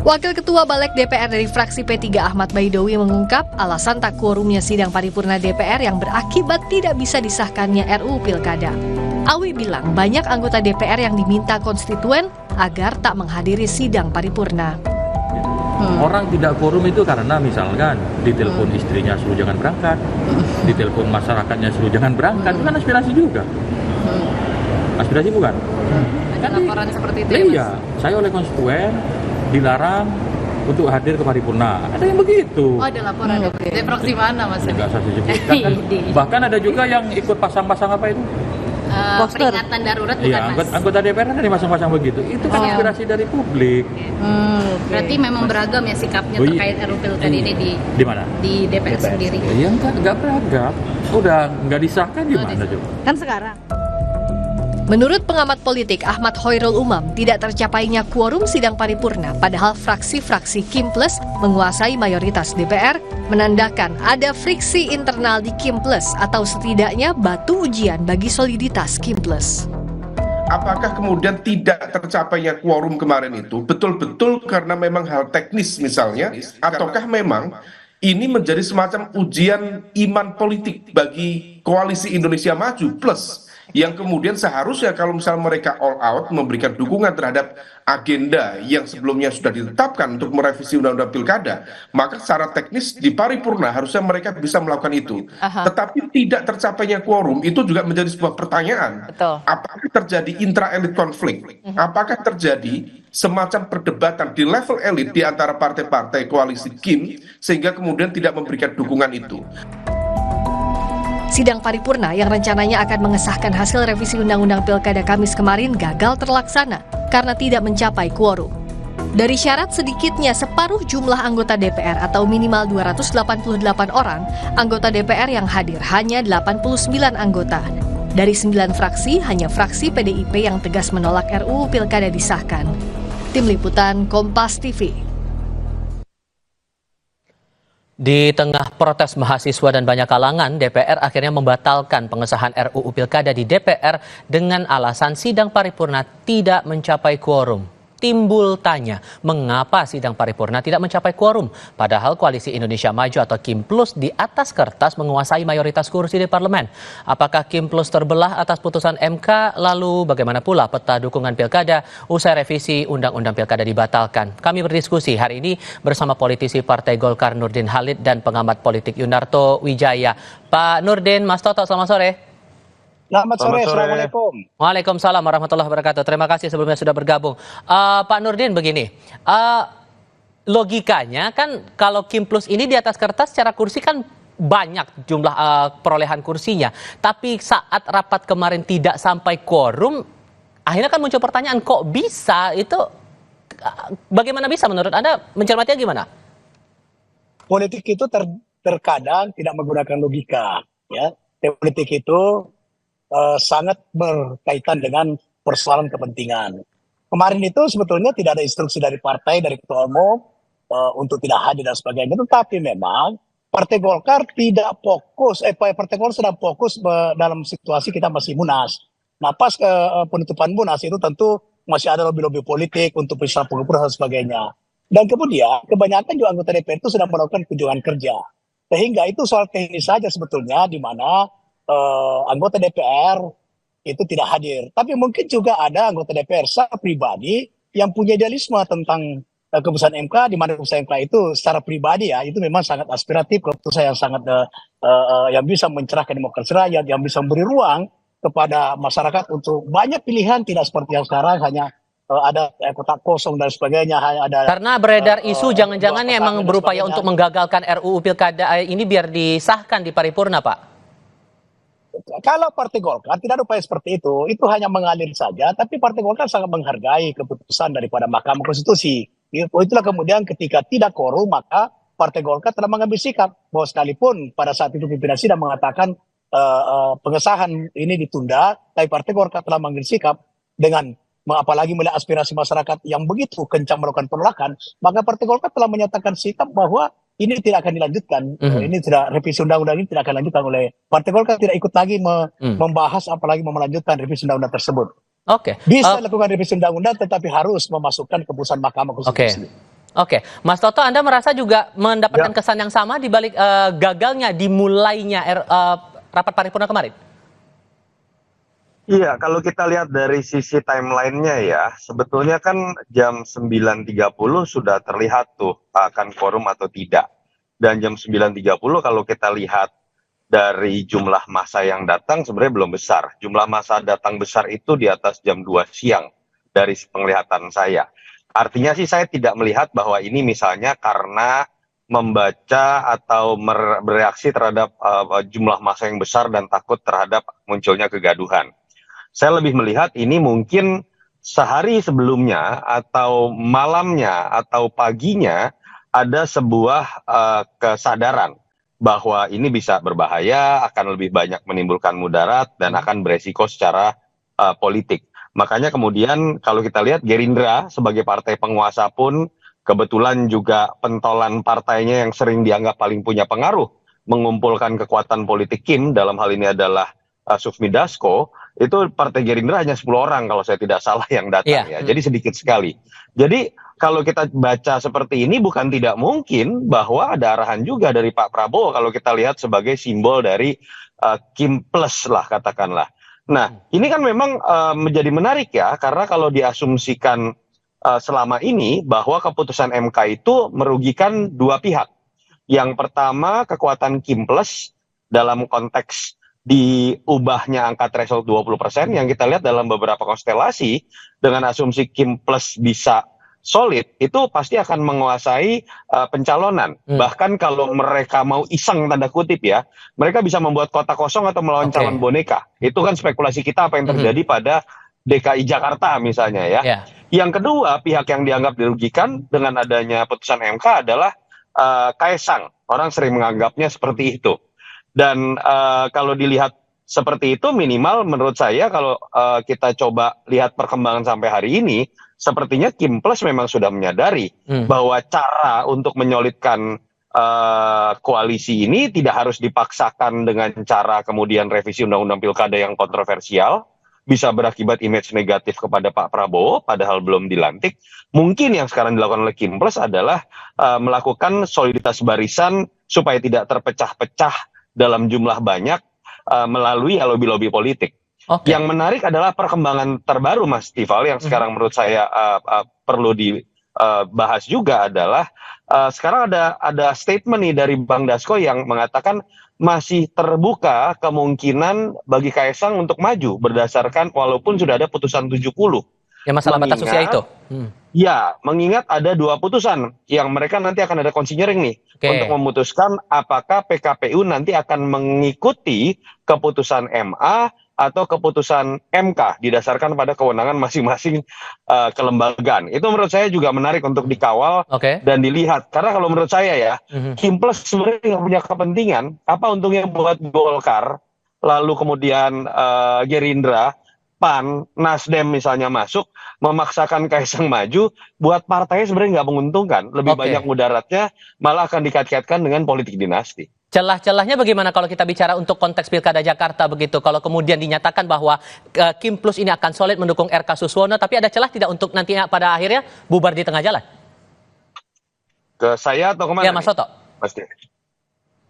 Wakil Ketua Balik DPR dari fraksi P3 Ahmad Baidowi mengungkap alasan tak quorumnya sidang paripurna DPR yang berakibat tidak bisa disahkannya RUU Pilkada. Awi bilang banyak anggota DPR yang diminta konstituen agar tak menghadiri sidang paripurna. Orang tidak quorum itu karena misalkan ditelepon istrinya suruh jangan berangkat, ditelepon masyarakatnya suruh jangan berangkat, itu kan aspirasi juga. Aspirasi bukan? Ada laporan seperti itu ya, Mas? Iya, saya oleh konstituen dilarang untuk hadir ke paripurna. Ada yang begitu. Oh, ada laporan ya? Dari fraksi mana, Mas? Enggak saya sebutkan kan. Bahkan ada juga yang ikut pasang-pasang apa itu? Peringatan darurat bukan, Iya, Mas? anggota DPR kan ada yang pasang-pasang begitu. Itu kan aspirasi dari publik. Berarti memang beragam ya sikapnya terkait RUU Pilkada ini di mana? di DPR sendiri. Iya, enggak beragam. Udah enggak disahkan gimana coba? Kan sekarang. Menurut pengamat politik Ahmad Hoirul Umam, tidak tercapainya quorum sidang paripurna padahal fraksi-fraksi Kim Plus menguasai mayoritas DPR menandakan ada friksi internal di Kim Plus atau setidaknya batu ujian bagi soliditas Kim Plus. Apakah kemudian tidak tercapainya quorum kemarin itu betul-betul karena memang hal teknis misalnya, ataukah memang ini menjadi semacam ujian iman politik bagi koalisi Indonesia Maju Plus yang kemudian seharusnya kalau misalnya mereka all out memberikan dukungan terhadap agenda yang sebelumnya sudah ditetapkan untuk merevisi Undang-Undang Pilkada, maka secara teknis di paripurna harusnya mereka bisa melakukan itu. Tetapi tidak tercapainya quorum itu juga menjadi sebuah pertanyaan. Betul. Apakah terjadi intra-elit konflik? Apakah terjadi semacam perdebatan di level elit di antara partai-partai koalisi Kim sehingga kemudian tidak memberikan dukungan itu? Sidang paripurna yang rencananya akan mengesahkan hasil revisi Undang-Undang Pilkada Kamis kemarin gagal terlaksana karena tidak mencapai quorum. Dari syarat sedikitnya separuh jumlah anggota DPR atau minimal 288 orang, anggota DPR yang hadir hanya 89 anggota. Dari 9 fraksi, hanya fraksi PDIP yang tegas menolak RUU Pilkada disahkan. Tim Liputan Kompas TV. Di tengah protes mahasiswa dan banyak kalangan, DPR akhirnya membatalkan pengesahan RUU Pilkada di DPR dengan alasan sidang paripurna tidak mencapai quorum. Timbul tanya, mengapa sidang paripurna tidak mencapai quorum? Padahal Koalisi Indonesia Maju atau Kim Plus di atas kertas menguasai mayoritas kursi di parlemen. Apakah Kim Plus terbelah atas putusan MK? Lalu bagaimana pula peta dukungan Pilkada usai revisi Undang-Undang Pilkada dibatalkan? Kami berdiskusi hari ini bersama politisi Partai Golkar Nurdin Halid dan pengamat politik Yunarto Wijaya. Pak Nurdin, Mas Toto, selamat sore. Selamat sore, Assalamualaikum. Waalaikumsalam warahmatullahi wabarakatuh. Terima kasih sebelumnya sudah bergabung. Pak Nurdin, begini, logikanya kan kalau Kim Plus ini di atas kertas secara kursi kan banyak jumlah perolehan kursinya. Tapi saat rapat kemarin tidak sampai quorum, akhirnya kan muncul pertanyaan kok bisa itu, bagaimana bisa menurut Anda, mencermatinya gimana? Politik itu terkadang tidak menggunakan logika. Ya. Politik itu sangat berkaitan dengan persoalan kepentingan. Kemarin itu sebetulnya tidak ada instruksi dari partai, dari ketua umum untuk tidak hadir dan sebagainya. Tetapi memang Partai Golkar tidak fokus, Partai Golkar sedang fokus dalam situasi kita masih Munas. Nah pas penutupan Munas itu tentu masih ada lobby-lobby politik untuk peristiwa pengukuran dan sebagainya. Dan kemudian kebanyakan juga anggota DPR itu sedang melakukan kunjungan kerja. Sehingga itu soal teknis saja sebetulnya di mana anggota DPR itu tidak hadir. Tapi mungkin juga ada anggota DPR secara pribadi yang punya idealisme tentang keputusan MK, di mana keputusan MK itu secara pribadi ya, itu memang sangat aspiratif, keputusan yang sangat yang bisa mencerahkan demokrasi rakyat, yang bisa memberi ruang kepada masyarakat untuk banyak pilihan, tidak seperti yang sekarang hanya ada kotak kosong dan sebagainya. Ada, karena beredar isu jangan-jangan emang berupaya untuk menggagalkan RUU Pilkada ini biar disahkan di paripurna, Pak. Kalau Partai Golkar tidak ada upaya seperti itu hanya mengalir saja, tapi Partai Golkar sangat menghargai keputusan daripada Mahkamah Konstitusi. Itulah kemudian ketika tidak quorum, maka Partai Golkar telah mengambil sikap bahwa sekalipun pada saat itu pimpinan sidang mengatakan pengesahan ini ditunda, tapi Partai Golkar telah mengambil sikap dengan apalagi melihat aspirasi masyarakat yang begitu kencang melakukan penolakan, maka Partai Golkar telah menyatakan sikap bahwa ini tidak akan dilanjutkan. Ini tidak, revisi undang-undang ini tidak akan dilanjutkan oleh Partai Golkar, tidak ikut lagi membahas apalagi melanjutkan revisi undang-undang tersebut. Oke. Bisa lakukan revisi undang-undang tetapi harus memasukkan keputusan Mahkamah Konstitusi. Oke, Mas Toto, Anda merasa juga mendapatkan kesan yang sama di balik gagalnya dimulainya rapat paripurna kemarin? Iya, kalau kita lihat dari sisi timelinenya ya, sebetulnya kan jam 9.30 sudah terlihat tuh akan quorum atau tidak. Dan jam 9.30 kalau kita lihat dari jumlah massa yang datang sebenarnya belum besar. Jumlah massa datang besar itu di atas jam 2 siang dari penglihatan saya. Artinya sih saya tidak melihat bahwa ini misalnya karena membaca atau bereaksi terhadap jumlah massa yang besar dan takut terhadap munculnya kegaduhan. Saya lebih melihat ini mungkin sehari sebelumnya atau malamnya atau paginya ada sebuah kesadaran bahwa ini bisa berbahaya, akan lebih banyak menimbulkan mudarat dan akan beresiko secara politik. Makanya kemudian kalau kita lihat Gerindra sebagai partai penguasa pun kebetulan juga pentolan partainya yang sering dianggap paling punya pengaruh mengumpulkan kekuatan politik Kim, dalam hal ini adalah Sufmi Dasko, itu partai Gerindra hanya 10 orang kalau saya tidak salah yang datang ya. Jadi sedikit sekali. Jadi kalau kita baca seperti ini bukan tidak mungkin bahwa ada arahan juga dari Pak Prabowo kalau kita lihat sebagai simbol dari Kim Plus lah katakanlah. Nah ini kan memang menjadi menarik ya, karena kalau diasumsikan selama ini bahwa keputusan MK itu merugikan dua pihak. Yang pertama kekuatan Kim Plus dalam konteks diubahnya angka threshold 20% yang kita lihat dalam beberapa konstelasi dengan asumsi Kim Plus bisa solid, itu pasti akan menguasai pencalonan. Bahkan kalau mereka mau iseng tanda kutip ya, mereka bisa membuat kota kosong atau melawan calon boneka. Itu kan spekulasi kita apa yang terjadi pada DKI Jakarta misalnya ya. Yang kedua, pihak yang dianggap dirugikan dengan adanya putusan MK adalah Kaesang. Orang sering menganggapnya seperti itu. Dan kalau dilihat seperti itu minimal menurut saya kalau kita coba lihat perkembangan sampai hari ini, sepertinya Kim Plus memang sudah menyadari bahwa cara untuk menyolidkan koalisi ini tidak harus dipaksakan dengan cara kemudian revisi undang-undang pilkada yang kontroversial, bisa berakibat image negatif kepada Pak Prabowo padahal belum dilantik. Mungkin yang sekarang dilakukan oleh Kim Plus adalah melakukan soliditas barisan supaya tidak terpecah-pecah dalam jumlah banyak melalui lobby-lobby politik. Yang menarik adalah perkembangan terbaru Mas Tifal yang sekarang menurut saya perlu dibahas juga adalah sekarang ada statement nih dari Bang Dasko yang mengatakan masih terbuka kemungkinan bagi Kaesang untuk maju berdasarkan walaupun sudah ada putusan 70. Ya masalah batas usia itu. Ya, mengingat ada dua putusan yang mereka nanti akan ada konsinyering nih untuk memutuskan apakah PKPU nanti akan mengikuti keputusan MA atau keputusan MK didasarkan pada kewenangan masing-masing kelembagaan. Itu menurut saya juga menarik untuk dikawal dan dilihat. Karena kalau menurut saya ya, Kim Plus sebenarnya nggak punya kepentingan. Apa untungnya buat Golkar, lalu kemudian Gerindra, PAN, Nasdem misalnya masuk, memaksakan Kaesang maju, buat partainya sebenarnya nggak menguntungkan. Lebih banyak mudaratnya, malah akan dikait-kaitkan dengan politik dinasti. Celah-celahnya bagaimana kalau kita bicara untuk konteks Pilkada Jakarta begitu? Kalau kemudian dinyatakan bahwa Kim Plus ini akan solid mendukung RK Suswono, tapi ada celah tidak untuk nantinya pada akhirnya bubar di tengah jalan? Ke saya atau kemana? Ya Mas Toto.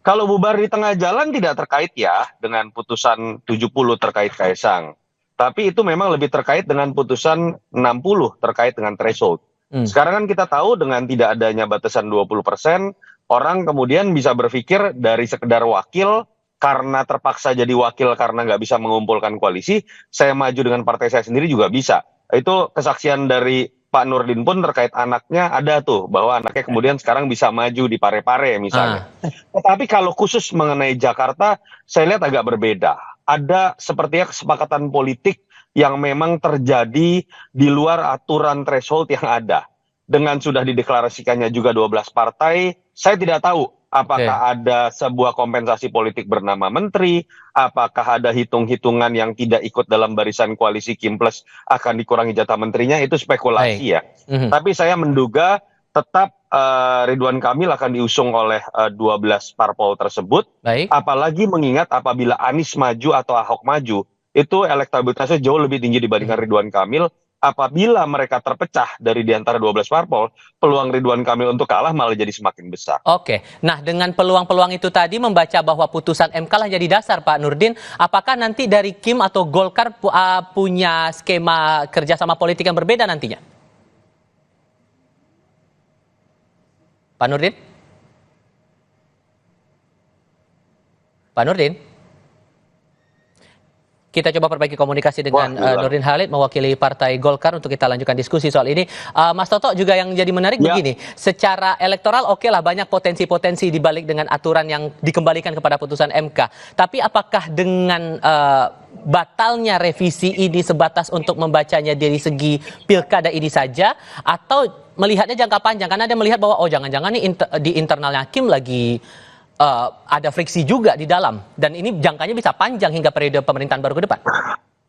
Kalau bubar di tengah jalan tidak terkait ya dengan putusan 70 terkait Kaesang. Tapi itu memang lebih terkait dengan putusan 60 terkait dengan threshold. Sekarang kan kita tahu dengan tidak adanya batasan 20%, orang kemudian bisa berpikir dari sekedar wakil, karena terpaksa jadi wakil karena nggak bisa mengumpulkan koalisi, saya maju dengan partai saya sendiri juga bisa. Itu kesaksian dari Pak Nurdin pun terkait anaknya ada tuh, bahwa anaknya kemudian sekarang bisa maju di Parepare misalnya. Tetapi kalau khusus mengenai Jakarta, saya lihat agak berbeda. Ada sepertinya kesepakatan politik yang memang terjadi di luar aturan threshold yang ada. Dengan sudah dideklarasikannya juga 12 partai, saya tidak tahu apakah ada sebuah kompensasi politik bernama menteri, apakah ada hitung-hitungan yang tidak ikut dalam barisan koalisi Kim Plus akan dikurangi jatah menterinya, itu spekulasi ya. Tapi saya menduga tetap Ridwan Kamil akan diusung oleh 12 parpol tersebut. Apalagi mengingat apabila Anies maju atau Ahok maju, itu elektabilitasnya jauh lebih tinggi dibandingkan Ridwan Kamil. apabila mereka terpecah dari di antara 12 parpol, peluang Ridwan Kamil untuk kalah malah jadi semakin besar. Oke, nah dengan peluang-peluang itu tadi membaca bahwa putusan MK lah jadi dasar, Pak Nurdin. Apakah nanti dari Kim atau Golkar punya skema kerjasama politik yang berbeda nantinya? Pak Nurdin? Pak Nurdin? Kita coba perbaiki komunikasi dengan Nurdin Halid mewakili Partai Golkar untuk kita lanjutkan diskusi soal ini. Mas Toto, juga yang jadi menarik begini, secara elektoral oke lah banyak potensi-potensi dibalik dengan aturan yang dikembalikan kepada putusan MK. Tapi apakah dengan batalnya revisi ini sebatas untuk membacanya dari segi pilkada ini saja, atau melihatnya jangka panjang? Karena ada melihat bahwa jangan-jangan nih di internalnya Kim lagi ada friksi juga di dalam, dan ini jangkanya bisa panjang hingga periode pemerintahan baru ke depan.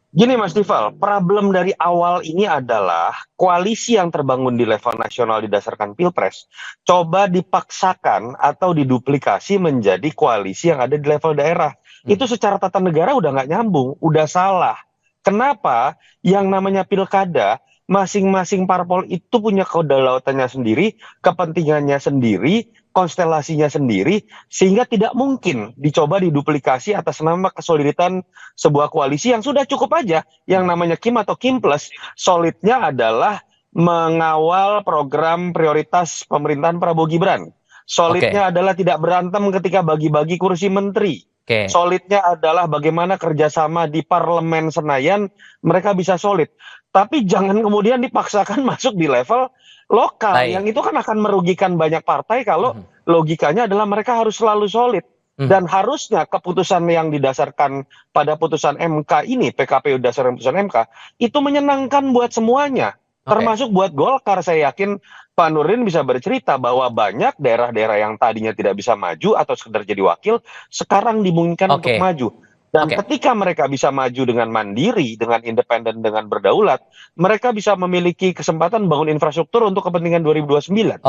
Gini Mas Tifal, problem dari awal ini adalah koalisi yang terbangun di level nasional didasarkan Pilpres coba dipaksakan atau diduplikasi menjadi koalisi yang ada di level daerah. Itu secara tata negara udah nggak nyambung, udah salah. Kenapa? Yang namanya pilkada, masing-masing parpol itu punya kedaulatannya sendiri, kepentingannya sendiri, konstelasinya sendiri, sehingga tidak mungkin dicoba diduplikasi atas nama kesoliditan sebuah koalisi yang sudah cukup aja. Yang namanya Kim atau Kim Plus, solidnya adalah mengawal program prioritas pemerintahan Prabowo Gibran. Solidnya adalah tidak berantem ketika bagi-bagi kursi menteri. Solidnya adalah bagaimana kerjasama di parlemen Senayan, mereka bisa solid. Tapi jangan kemudian dipaksakan masuk di level lokal, yang itu kan akan merugikan banyak partai kalau logikanya adalah mereka harus selalu solid. Dan harusnya keputusan yang didasarkan pada putusan MK ini, PKPU dasarkan putusan MK, itu menyenangkan buat semuanya. Termasuk buat Golkar. Saya yakin Pak Nurdin bisa bercerita bahwa banyak daerah-daerah yang tadinya tidak bisa maju atau sekedar jadi wakil, sekarang dimungkinkan untuk maju. Dan ketika mereka bisa maju dengan mandiri, dengan independen, dengan berdaulat, mereka bisa memiliki kesempatan membangun infrastruktur untuk kepentingan 2029.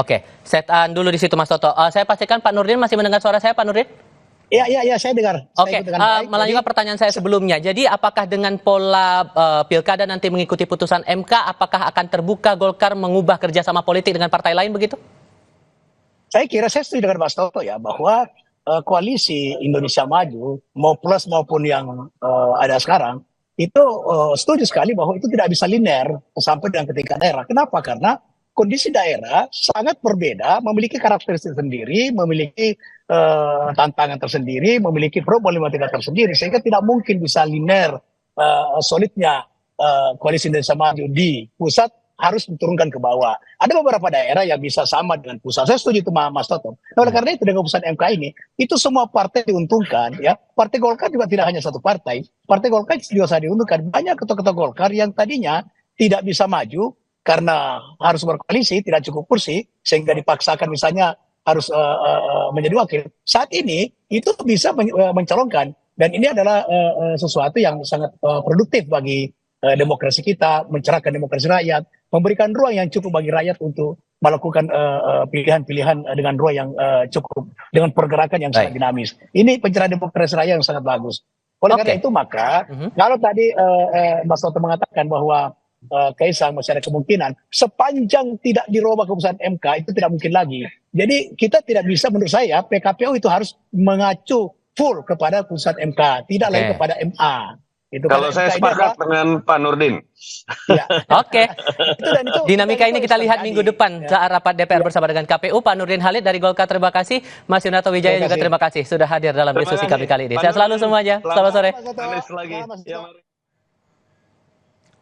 Saya tahan dulu di situ Mas Toto. Saya pastikan Pak Nurdin masih mendengar suara saya, Pak Nurdin? Iya, saya dengar. Melanjutkan pertanyaan saya sebelumnya. Jadi apakah dengan pola pilkada nanti mengikuti putusan MK, apakah akan terbuka Golkar mengubah kerjasama politik dengan partai lain begitu? Saya kira saya setuju dengan Mas Toto ya, bahwa koalisi Indonesia Maju mau plus maupun yang ada sekarang itu setuju sekali bahwa itu tidak bisa linear sampai dengan tingkat daerah. Kenapa? Karena kondisi daerah sangat berbeda, memiliki karakteristik sendiri, memiliki tantangan tersendiri, memiliki problematika tersendiri, sehingga tidak mungkin bisa linear solidnya koalisi Indonesia Maju di pusat harus diturunkan ke bawah. Ada beberapa daerah yang bisa sama dengan pusat. Saya setuju itu Mas Toto. Nah, oleh karena itu dengan putusan MK ini, itu semua partai diuntungkan. Ya, Partai Golkar juga tidak hanya satu partai. Partai Golkar juga sangat diuntungkan. Banyak ketua-ketua Golkar yang tadinya tidak bisa maju karena harus berkoalisi, tidak cukup kursi, sehingga dipaksakan misalnya harus menjadi wakil. Saat ini itu bisa mencalonkan. Dan ini adalah sesuatu yang sangat produktif bagi demokrasi kita, mencerahkan demokrasi rakyat, memberikan ruang yang cukup bagi rakyat untuk melakukan pilihan-pilihan dengan ruang yang cukup, dengan pergerakan yang sangat dinamis. Ini pencerahan demokrasi rakyat yang sangat bagus. Oleh karena itu maka, kalau tadi Mas Toto mengatakan bahwa Kaisang masih ada kemungkinan, sepanjang tidak dirubah keputusan MK itu tidak mungkin lagi. Jadi kita tidak bisa, menurut saya, PKPU itu harus mengacu full kepada keputusan MK, tidak lagi kepada MA. Itu kalau saya sepakat dengan Pak Nurdin. Ya. Dinamika ini kita lihat minggu depan saat rapat DPR bersama dengan KPU. Pak Nurdin Halid dari Golkar, terima kasih. Mas Yunarto Wijaya juga terima kasih sudah hadir dalam diskusi kami kali ini. Sehat selalu semuanya. Selamat sore.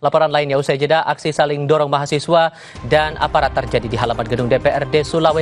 Laporan lainnya usai jeda, aksi saling dorong mahasiswa dan aparat terjadi di halaman gedung DPRD Sulawesi